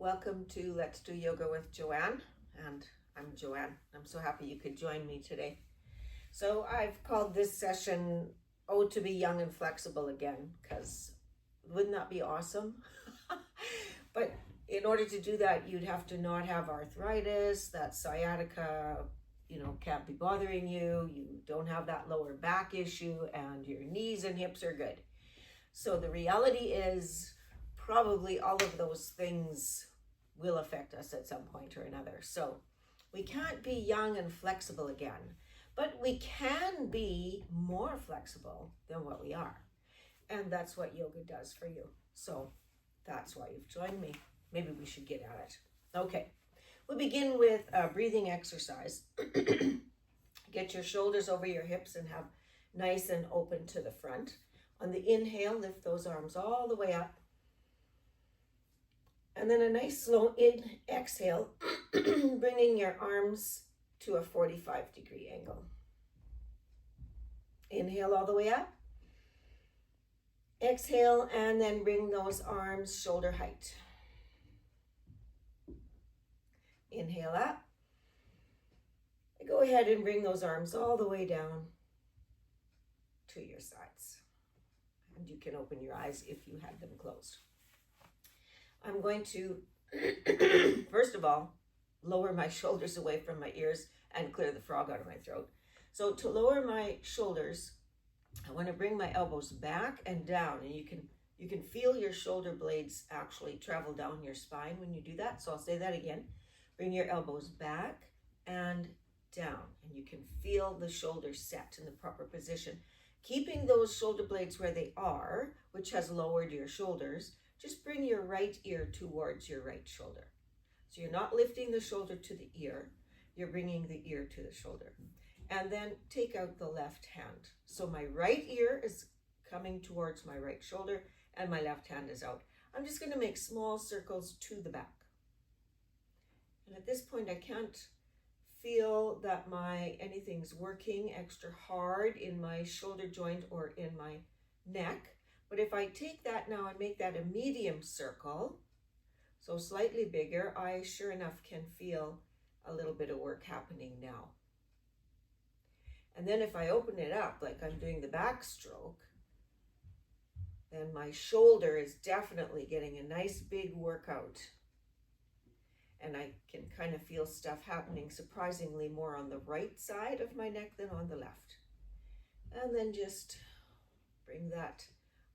Welcome to Let's Do Yoga with Joanne, and I'm Joanne. I'm so happy you could join me today. So I've called this session "Oh, to be young and flexible again," because wouldn't that be awesome? But in order to do that, you'd have to not have arthritis, that sciatica, can't be bothering you. You don't have that lower back issue, and your knees and hips are good. So the reality is, probably all of those things will affect us at some point or another. So we can't be young and flexible again, but we can be more flexible than what we are. And that's what yoga does for you. So that's why you've joined me. Maybe we should get at it. Okay, we'll begin with a breathing exercise. Get your shoulders over your hips and have nice and open to the front. On the inhale, lift those arms all the way up. And then a nice slow exhale, bringing your arms to a 45-degree angle. Inhale all the way up. Exhale, and then bring those arms shoulder height. Inhale up. Go ahead and bring those arms all the way down to your sides. And you can open your eyes if you had them closed. I'm going to, first of all, lower my shoulders away from my ears and clear the frog out of my throat. So to lower my shoulders, I want to bring my elbows back and down, and you can feel your shoulder blades actually travel down your spine when you do that. So I'll say that again. Bring your elbows back and down, and you can feel the shoulders set in the proper position. Keeping those shoulder blades where they are, which has lowered your shoulders, just bring your right ear towards your right shoulder. So you're not lifting the shoulder to the ear, you're bringing the ear to the shoulder. And then take out the left hand. So my right ear is coming towards my right shoulder and my left hand is out. I'm just going to make small circles to the back. And at this point, I can't feel that anything's working extra hard in my shoulder joint or in my neck. But if I take that now and make that a medium circle, so slightly bigger, I sure enough can feel a little bit of work happening now. And then if I open it up like I'm doing the backstroke, then my shoulder is definitely getting a nice big workout. And I can kind of feel stuff happening surprisingly more on the right side of my neck than on the left. And then just bring that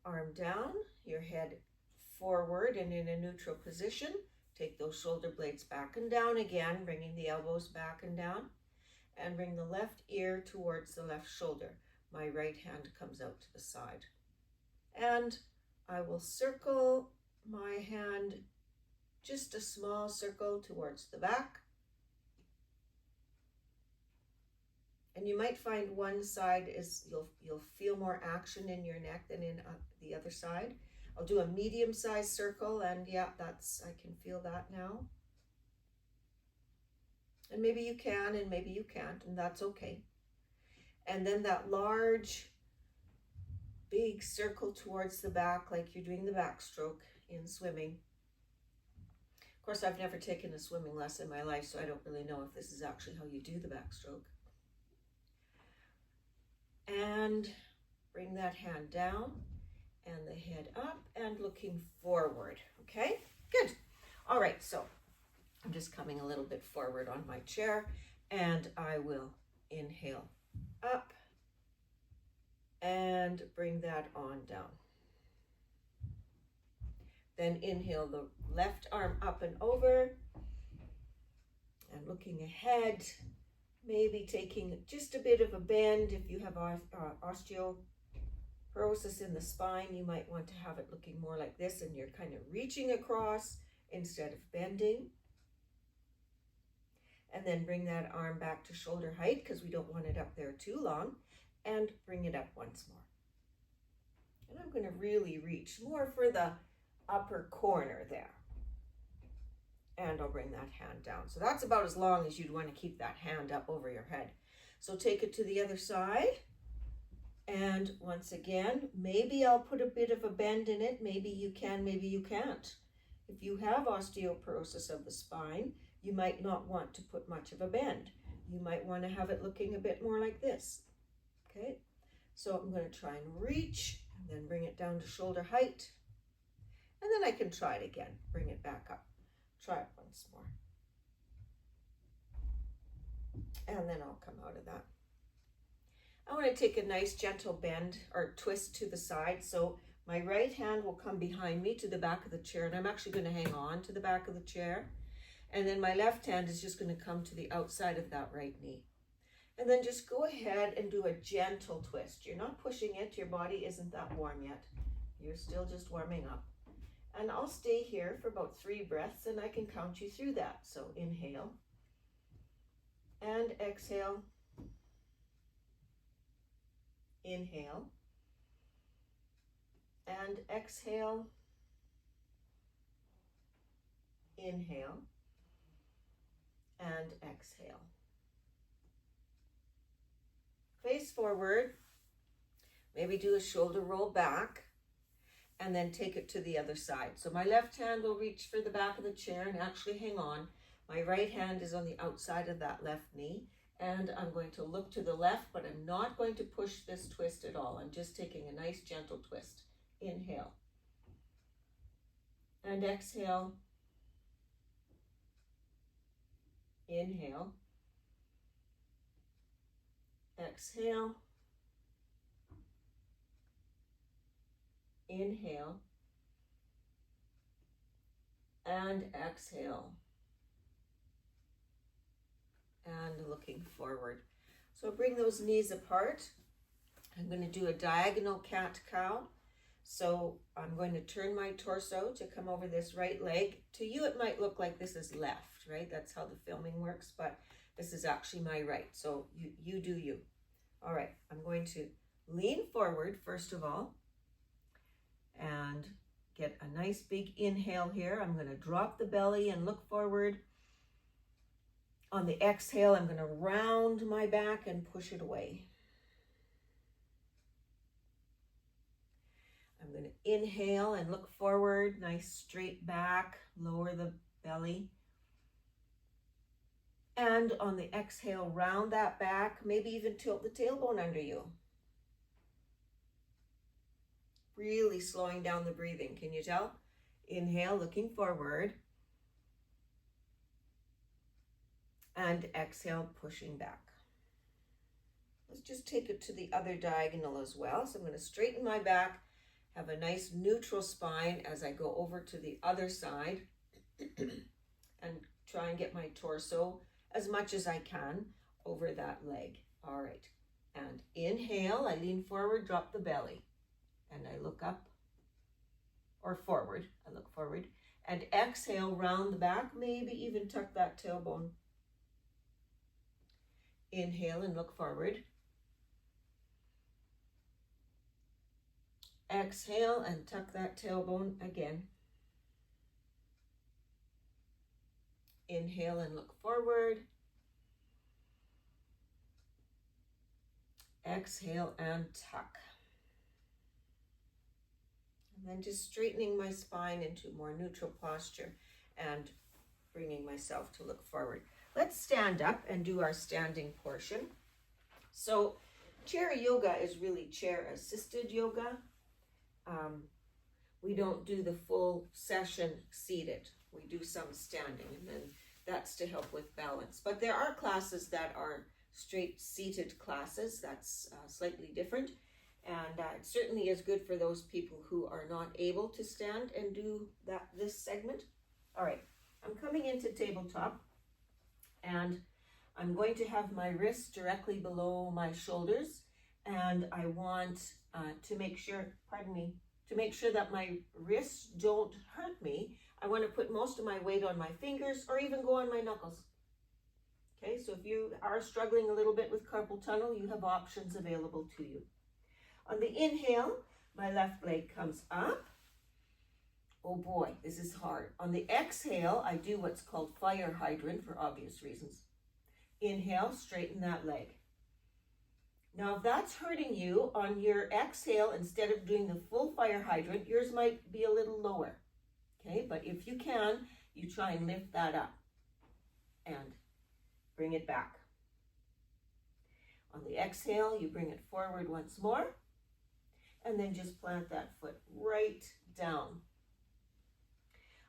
arm down, your head forward and in a neutral position. Take those shoulder blades back and down again, bringing the elbows back and down. And bring the left ear towards the left shoulder. My right hand comes out to the side. And I will circle my hand, just a small circle towards the back. And you might find one side is you'll feel more action in your neck than in the other side. I'll do a medium-sized circle, and yeah, I can feel that now. And maybe you can, and maybe you can't, and that's okay. And then that large, big circle towards the back, like you're doing the backstroke in swimming. Of course, I've never taken a swimming lesson in my life, so I don't really know if this is actually how you do the backstroke. And bring that hand down and the head up and looking forward. Okay, good. All right, so I'm just coming a little bit forward on my chair, and I will inhale up and bring that on down. Then inhale the left arm up and over and looking ahead. Maybe taking just a bit of a bend. If you have osteoporosis in the spine, you might want to have it looking more like this, and you're kind of reaching across instead of bending. And then bring that arm back to shoulder height, because we don't want it up there too long, and bring it up once more. And I'm going to really reach more for the upper corner there. And I'll bring that hand down. So that's about as long as you'd want to keep that hand up over your head. So take it to the other side. And once again, maybe I'll put a bit of a bend in it. Maybe you can, maybe you can't. If you have osteoporosis of the spine, you might not want to put much of a bend. You might want to have it looking a bit more like this. Okay, so I'm going to try and reach and then bring it down to shoulder height. And then I can try it again, bring it back up. Try it once more. And then I'll come out of that. I want to take a nice gentle bend or twist to the side. So my right hand will come behind me to the back of the chair, and I'm actually going to hang on to the back of the chair. And then my left hand is just going to come to the outside of that right knee. And then just go ahead and do a gentle twist. You're not pushing it. Your body isn't that warm yet. You're still just warming up. And I'll stay here for about 3 breaths, and I can count you through that. So inhale and exhale. Inhale and exhale. Inhale and exhale. Face forward. Maybe do a shoulder roll back and then take it to the other side. So my left hand will reach for the back of the chair and actually hang on. My right hand is on the outside of that left knee. And I'm going to look to the left, but I'm not going to push this twist at all. I'm just taking a nice gentle twist. Inhale. And exhale. Inhale. Exhale. Inhale. And exhale. And looking forward. So bring those knees apart. I'm going to do a diagonal cat-cow. So I'm going to turn my torso to come over this right leg. To you, it might look like this is left, right? That's how the filming works, but this is actually my right. So you do you. All right, I'm going to lean forward, first of all, and get a nice big inhale here. I'm going to drop the belly and look forward. On the exhale, I'm going to round my back and push it away. I'm going to inhale and look forward, nice straight back, lower the belly. And on the exhale, round that back, maybe even tilt the tailbone under you. Really slowing down the breathing, can you tell? Inhale, looking forward. And exhale, pushing back. Let's just take it to the other diagonal as well. So I'm going to straighten my back, have a nice neutral spine as I go over to the other side and try and get my torso as much as I can over that leg. All right. And inhale, I lean forward, drop the belly, and I look up or forward. I look forward. And exhale, round the back, maybe even tuck that tailbone. Inhale and look forward. Exhale and tuck that tailbone again. Inhale and look forward. Exhale and tuck. And then just straightening my spine into more neutral posture and bringing myself to look forward. Let's stand up and do our standing portion. So chair yoga is really chair assisted yoga. We don't do the full session seated. We do some standing, and then that's to help with balance. But there are classes that are straight seated classes. That's slightly different. And it certainly is good for those people who are not able to stand and do this segment. All right, I'm coming into tabletop, and I'm going to have my wrists directly below my shoulders, and I want to make sure, to make sure that my wrists don't hurt me, I want to put most of my weight on my fingers or even go on my knuckles. Okay, so if you are struggling a little bit with carpal tunnel, you have options available to you. On the inhale, my left leg comes up. Oh boy, this is hard. On the exhale, I do what's called fire hydrant for obvious reasons. Inhale, straighten that leg. Now, if that's hurting you, on your exhale, instead of doing the full fire hydrant, yours might be a little lower. Okay, but if you can, you try and lift that up and bring it back. On the exhale, you bring it forward once more, and then just plant that foot right down.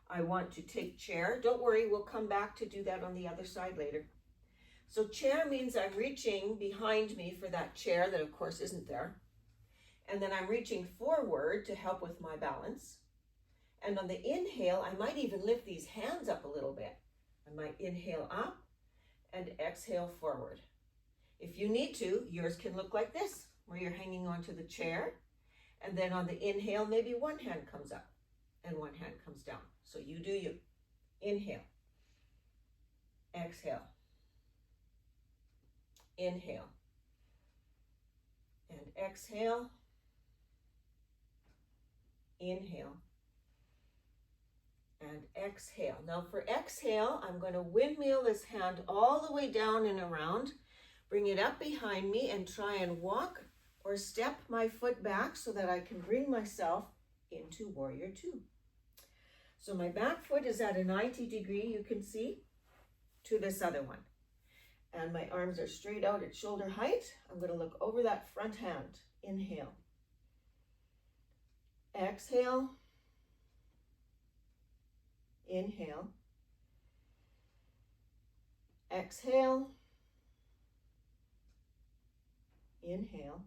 I want to take chair. Don't worry, we'll come back to do that on the other side later. So chair means I'm reaching behind me for that chair that of course isn't there. And then I'm reaching forward to help with my balance. And on the inhale, I might even lift these hands up a little bit. I might inhale up and exhale forward. If you need to, yours can look like this, where you're hanging onto the chair. And then on the inhale, maybe one hand comes up and one hand comes down. So you do you. Inhale. Exhale. Inhale. And exhale. Inhale. And exhale. Now for exhale, I'm going to windmill this hand all the way down and around. Bring it up behind me and try and walk or step my foot back so that I can bring myself into warrior two. So my back foot is at a 90 degree, you can see, to this other one. And my arms are straight out at shoulder height. I'm going to look over that front hand. Inhale. Exhale. Inhale. Exhale. Inhale.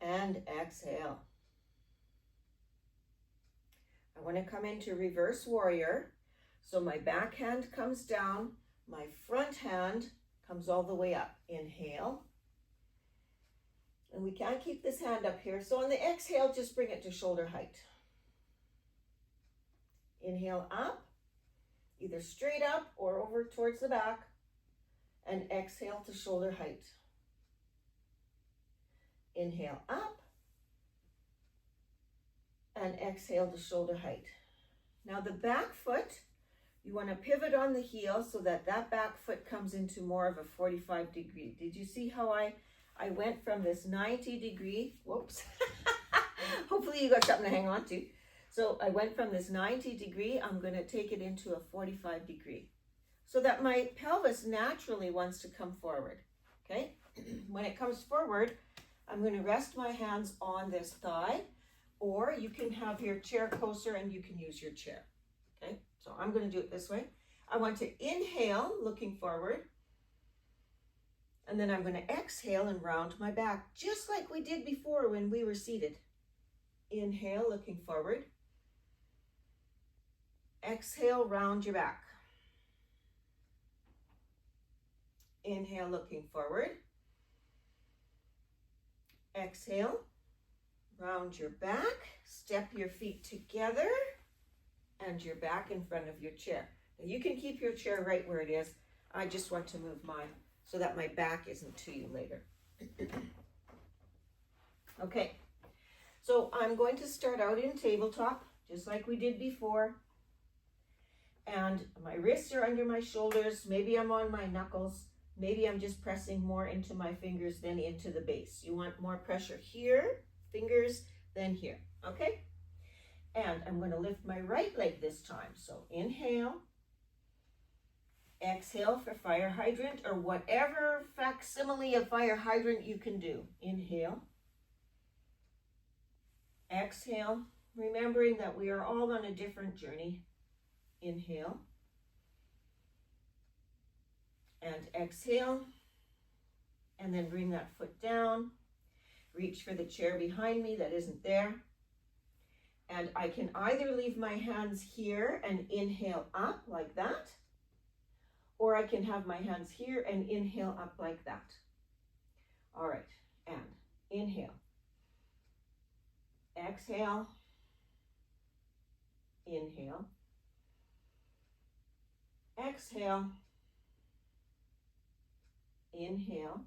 And exhale. I want to come into reverse warrior. So my back hand comes down, my front hand comes all the way up. Inhale. And we can't keep this hand up here. So on the exhale, just bring it to shoulder height. Inhale up, either straight up or over towards the back, and exhale to shoulder height. Inhale up, and exhale to shoulder height. Now the back foot, you want to pivot on the heel so that that back foot comes into more of a 45 degree. Did you see how I went from this 90 degree, whoops, hopefully you got something to hang on to. So I went from this 90 degree, I'm going to take it into a 45 degree so that my pelvis naturally wants to come forward, okay? When it comes forward, I'm going to rest my hands on this thigh, or you can have your chair closer and you can use your chair, okay? So I'm going to do it this way. I want to inhale, looking forward, and then I'm going to exhale and round my back, just like we did before when we were seated. Inhale, looking forward. Exhale, round your back. Inhale, looking forward. Exhale, round your back, step your feet together, and your back in front of your chair. Now you can keep your chair right where it is. I just want to move mine so that my back isn't to you later. Okay, so I'm going to start out in tabletop, just like we did before. And my wrists are under my shoulders. Maybe I'm on my knuckles. Maybe I'm just pressing more into my fingers than into the base. You want more pressure here, fingers, than here, okay? And I'm going to lift my right leg this time. So inhale, exhale for fire hydrant or whatever facsimile of fire hydrant you can do. Inhale, exhale, remembering that we are all on a different journey. Inhale and exhale, and then bring that foot down. Reach for the chair behind me that isn't there. And I can either leave my hands here and inhale up like that, or I can have my hands here and inhale up like that. All right, and inhale, exhale, inhale, exhale, inhale.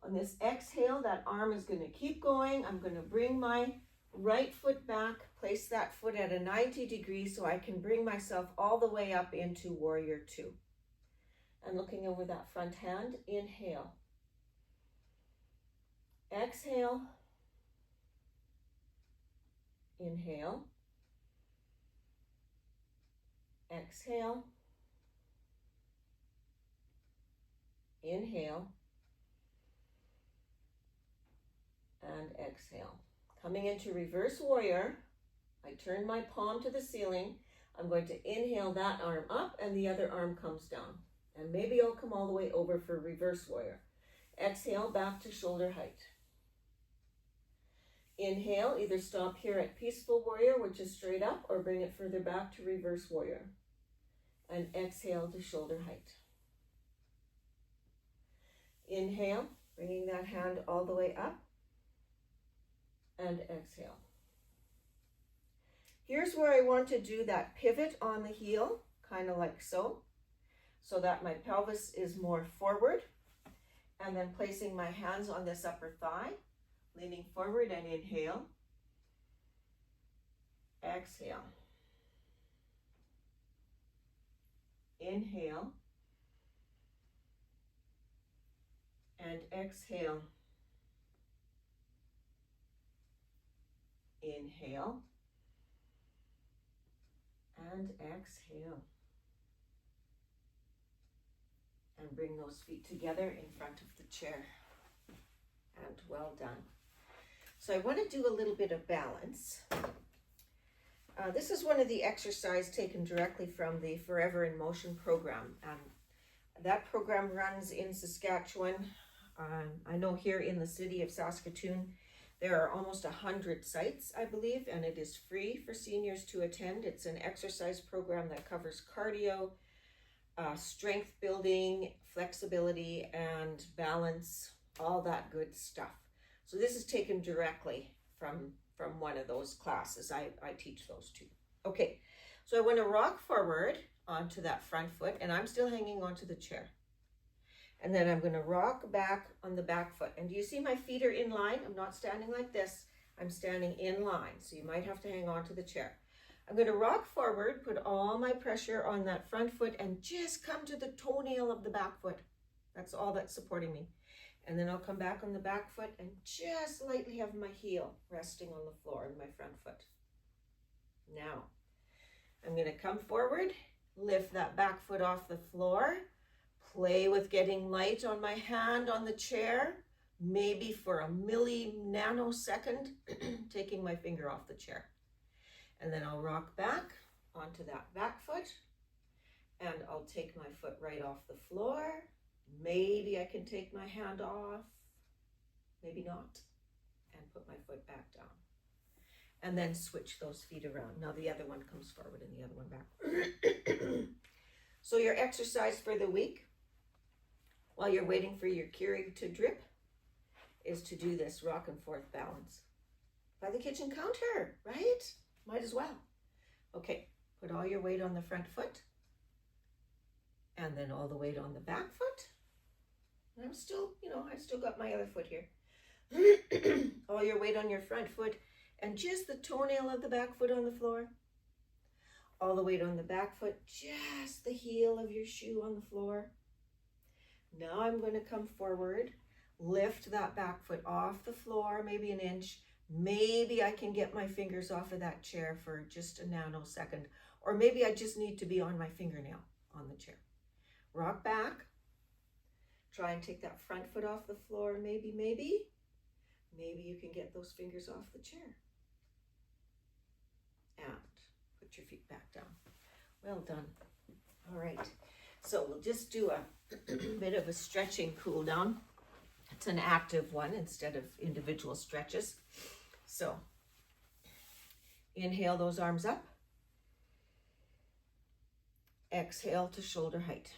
On this exhale, that arm is going to keep going. I'm going to bring my right foot back, place that foot at a 90 degrees so I can bring myself all the way up into warrior two. And looking over that front hand, inhale, exhale, Inhale. Exhale. Inhale. And exhale. Coming into reverse warrior, I turn my palm to the ceiling. I'm going to inhale that arm up and the other arm comes down. And maybe I'll come all the way over for reverse warrior. Exhale, back to shoulder height. Inhale, either stop here at peaceful warrior, which is straight up, or bring it further back to reverse warrior. And exhale to shoulder height. Inhale, bringing that hand all the way up. And exhale. Here's where I want to do that pivot on the heel, kind of like so that my pelvis is more forward, and then placing my hands on this upper thigh, leaning forward and inhale, exhale, inhale, and exhale, inhale, and exhale. And bring those feet together in front of the chair. And well done. So I want to do a little bit of balance. This is one of the exercises taken directly from the Forever in Motion program. That program runs in Saskatchewan. I know here in the city of Saskatoon, there are almost 100 sites, I believe, and it is free for seniors to attend. It's an exercise program that covers cardio, strength building, flexibility, and balance, all that good stuff. So this is taken directly from one of those classes. I teach those too. Okay, so I want to rock forward onto that front foot, and I'm still hanging onto the chair. And then I'm going to rock back on the back foot. And do you see my feet are in line? I'm not standing like this. I'm standing in line, so you might have to hang on to the chair. I'm going to rock forward, put all my pressure on that front foot, and just come to the toenail of the back foot. That's all that's supporting me. And then I'll come back on the back foot and just lightly have my heel resting on the floor of my front foot. Now, I'm going to come forward, lift that back foot off the floor, play with getting light on my hand on the chair, maybe for a nanosecond, taking my finger off the chair. And then I'll rock back onto that back foot, and I'll take my foot right off the floor. Maybe I can take my hand off, maybe not, and put my foot back down. And then switch those feet around. Now the other one comes forward and the other one back. So your exercise for the week, while you're waiting for your Keurig to drip, is to do this rock and forth balance by the kitchen counter, right? Might as well. Okay, put all your weight on the front foot, and then all the weight on the back foot. And I'm still, I still got my other foot here. All your weight on your front foot, and just the toenail of the back foot on the floor. All the weight on the back foot, just the heel of your shoe on the floor. Now I'm going to come forward, lift that back foot off the floor, maybe an inch. Maybe I can get my fingers off of that chair for just a nanosecond, or maybe I just need to be on my fingernail on the chair. Rock back, try and take that front foot off the floor. Maybe you can get those fingers off the chair. And put your feet back down. Well done. All right, so we'll just do a bit of a stretching cool down. It's an active one instead of individual stretches. So inhale those arms up. Exhale to shoulder height.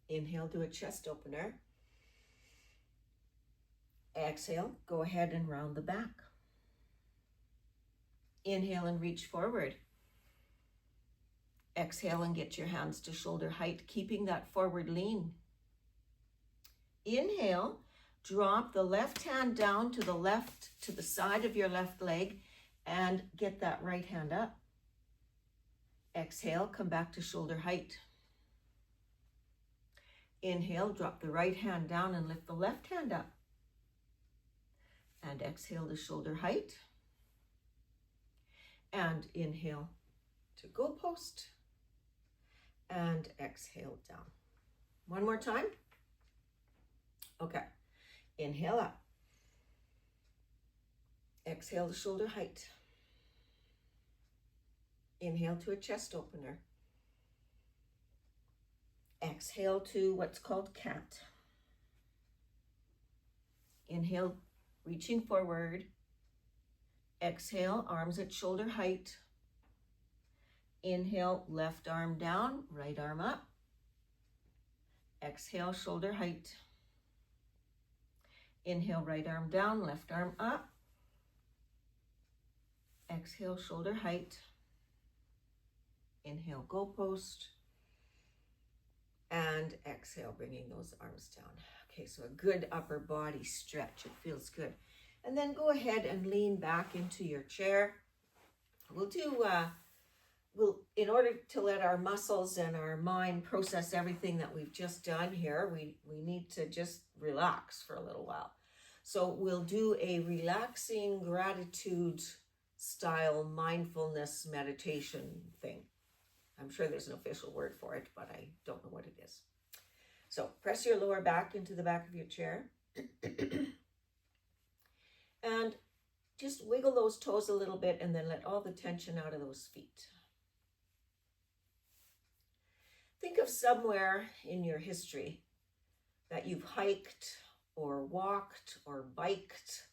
Inhale, do a chest opener. Exhale, go ahead and round the back. Inhale and reach forward. Exhale and get your hands to shoulder height, keeping that forward lean. Inhale, drop the left hand down to the side of your left leg and get that right hand up. Exhale, come back to shoulder height. Inhale, drop the right hand down and lift the left hand up. And exhale to shoulder height. And inhale to goalpost and exhale down. One more time. Okay, inhale up. Exhale to shoulder height. Inhale to a chest opener. Exhale to what's called cat. Inhale, reaching forward. Exhale, arms at shoulder height. Inhale, left arm down, right arm up. Exhale, shoulder height. Inhale, right arm down, left arm up. Exhale, shoulder height. Inhale, goalpost. And exhale, bringing those arms down. Okay, so a good upper body stretch. It feels good. And then go ahead and lean back into your chair. We'll do, in order to let our muscles and our mind process everything that we've just done here, we need to just relax for a little while. So we'll do a relaxing gratitude style mindfulness meditation thing. I'm sure there's an official word for it, but I don't know what it is. So press your lower back into the back of your chair. And just wiggle those toes a little bit and then let all the tension out of those feet. Think of somewhere in your history that you've hiked or walked or biked,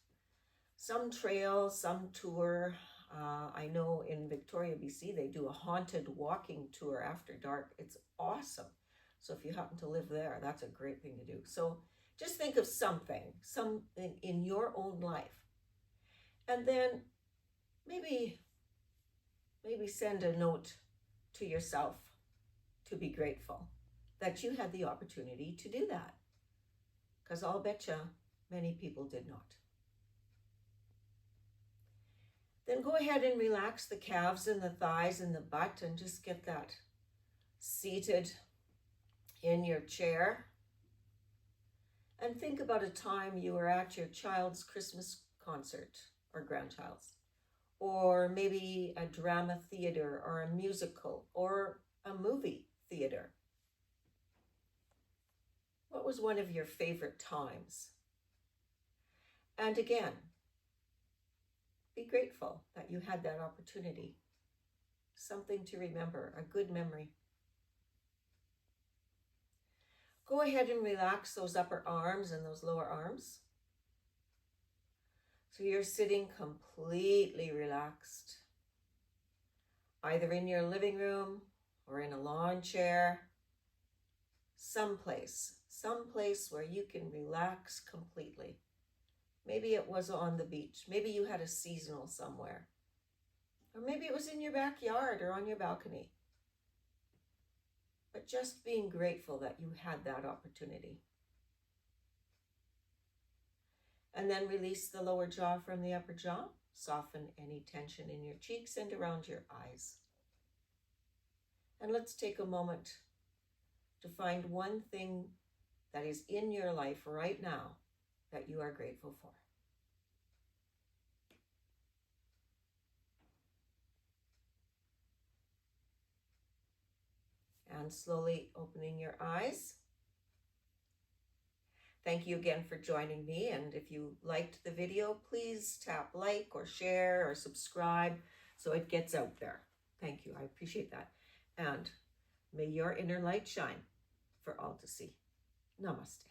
some trail, some tour. I know in Victoria, BC, they do a haunted walking tour after dark. It's awesome. So if you happen to live there, that's a great thing to do. So just think of something in your own life. And then maybe send a note to yourself to be grateful that you had the opportunity to do that. Because I'll betcha many people did not. Then go ahead and relax the calves and the thighs and the butt and just get that seated in your chair. And think about a time you were at your child's Christmas concert or grandchild's, or maybe a drama theater or a musical or a movie theater. What was one of your favorite times? And again, be grateful that you had that opportunity. Something to remember, a good memory. Go ahead and relax those upper arms and those lower arms. So you're sitting completely relaxed, either in your living room or in a lawn chair, someplace where you can relax completely. Maybe it was on the beach. Maybe you had a seasonal somewhere. Or maybe it was in your backyard or on your balcony. But just being grateful that you had that opportunity. And then release the lower jaw from the upper jaw. Soften any tension in your cheeks and around your eyes. And let's take a moment to find one thing that is in your life right now that you are grateful for. And slowly opening your eyes. Thank you again for joining me. And if you liked the video, please tap like or share or subscribe so it gets out there. Thank you. I appreciate that. And may your inner light shine for all to see. Namaste.